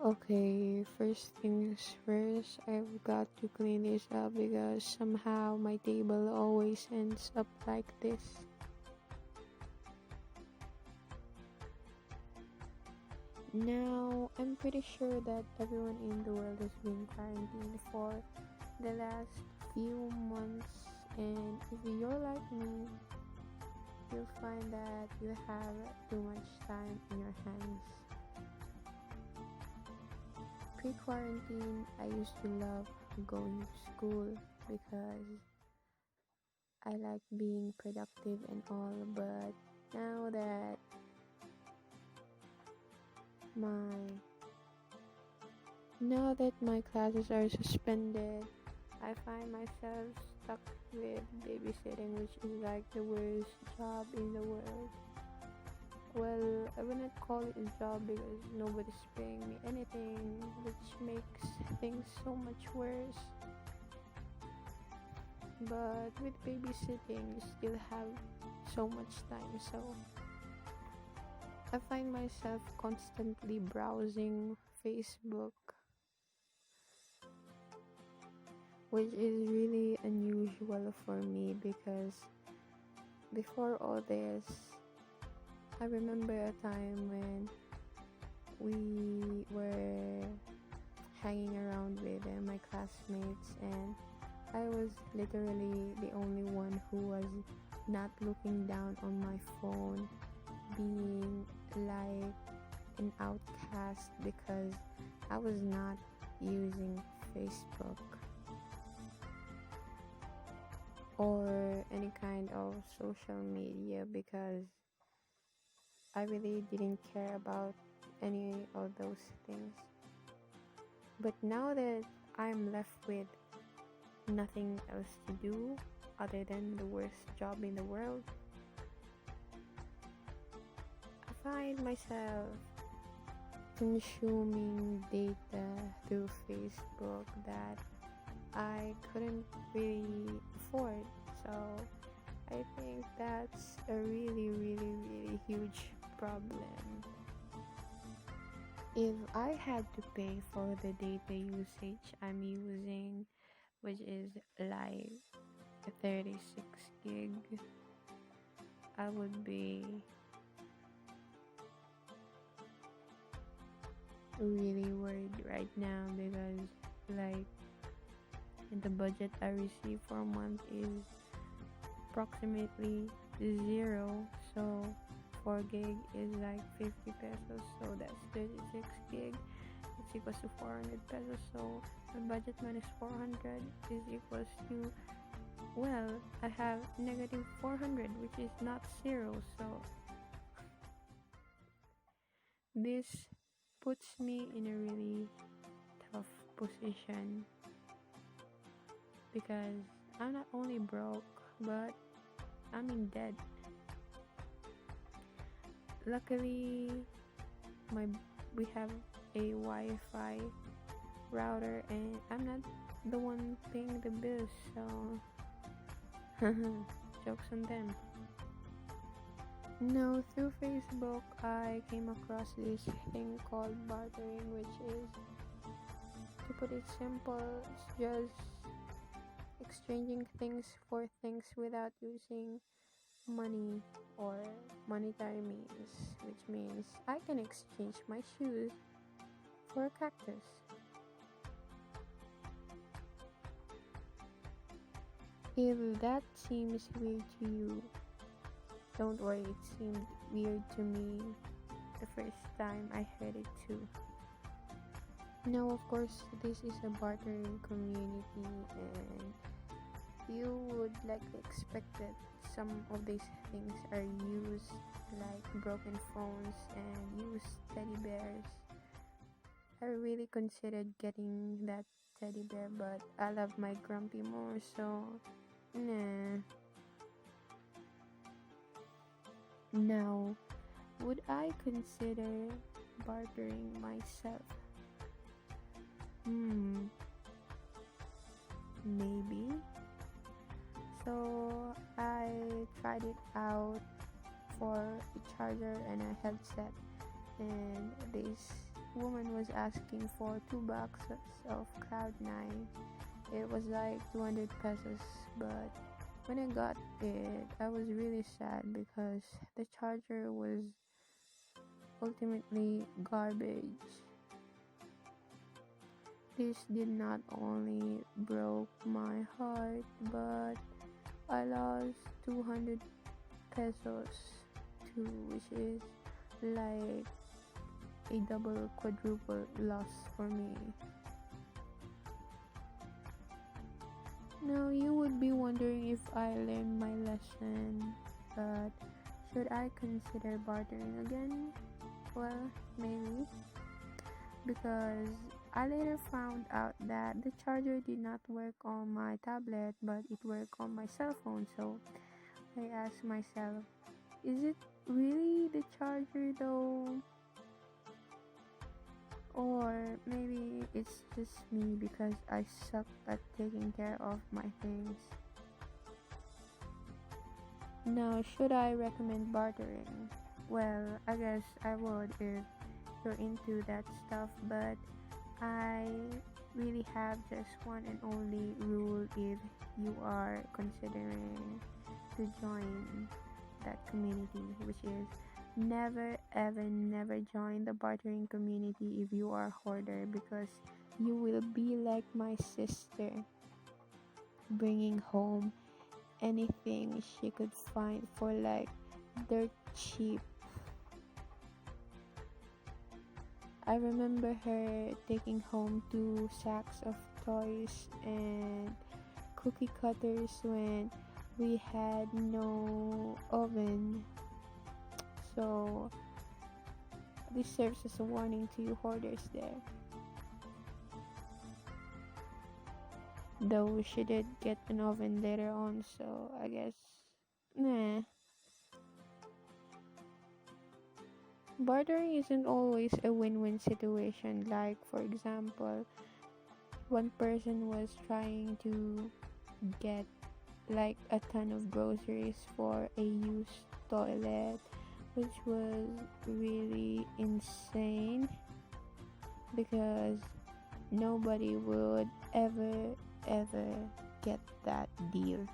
Okay, first things first, I've got to clean this up because somehow my table always ends up like this. Now, I'm pretty sure that everyone in the world has been quarantined for the last few months, and if you're like me, you'll find that you have too much time in your hands. Pre-quarantine, I used to love going to school because I like being productive and all, but now that my my classes are suspended, I find myself stuck with babysitting, which is like the worst job in the world. Well, I would not call it a job because nobody's paying me anything, which makes things so much worse. But with babysitting, you still have so much time, so I find myself constantly browsing Facebook, which is really unusual for me because before all this, I remember a time when we were hanging around with my classmates, and I was literally the only one who was not looking down on my phone, being like an outcast because I was not using Facebook or any kind of social media because I really didn't care about any of those things. But now that I'm left with nothing else to do other than the worst job in the world, I find myself consuming data through Facebook that I couldn't really afford. So I think that's a really, really, really huge problem. If I had to pay for the data usage I'm using, which is like a 36 gig, I would be really worried right now because like the budget I receive for a month is approximately zero, so 4 gig is like 50 pesos, so that's 36 gig, it's equals to 400 pesos, so my budget minus 400 is equals to, well, I have negative 400, which is not zero, so this puts me in a really tough position because I'm not only broke, but I'm in debt. Luckily, my we have a Wi-Fi router, and I'm not the one paying the bills, so jokes on them. Now, through Facebook, I came across this thing called bartering, which is, to put it simple, it's just exchanging things for things without using money or monetary means, which means I can exchange my shoes for a cactus. If that seems weird to you, don't worry, it seemed weird to me the first time I heard it too. Now, of course, this is a bartering community, and you would likely expect that some of these things are used, like broken phones and used teddy bears. I really considered getting that teddy bear, but I love my grumpy more, so nah. Now, would I consider bartering myself? Hmm, maybe. So I tried it out for a charger and a headset, and this woman was asking for 2 boxes of Cloud9. It was like 200 pesos, but when I got it, I was really sad because the charger was ultimately garbage. This did not only broke my heart, but I lost 200 pesos too, which is like a double quadruple loss for me. Now you would be wondering if I learned my lesson, but should I consider bartering again? Well, maybe, because I later found out that the charger did not work on my tablet, but it worked on my cell phone. So I asked myself, is it really the charger though? Or maybe it's just me because I suck at taking care of my things. Now, should I recommend bartering? Well, I guess I would if you're into that stuff, but I really have just one and only rule if you are considering to join that community, which is never ever never join the bartering community if you are a hoarder, because you will be like my sister, bringing home anything she could find for like dirt cheap. I remember her taking home 2 sacks of toys and cookie cutters when we had no oven. So this serves as a warning to you hoarders there. Though she did get an oven later on, so I guess nah. Bartering isn't always a win-win situation. Like for example, one person was trying to get like a ton of groceries for a used toilet, which was really insane because nobody would ever get that deal.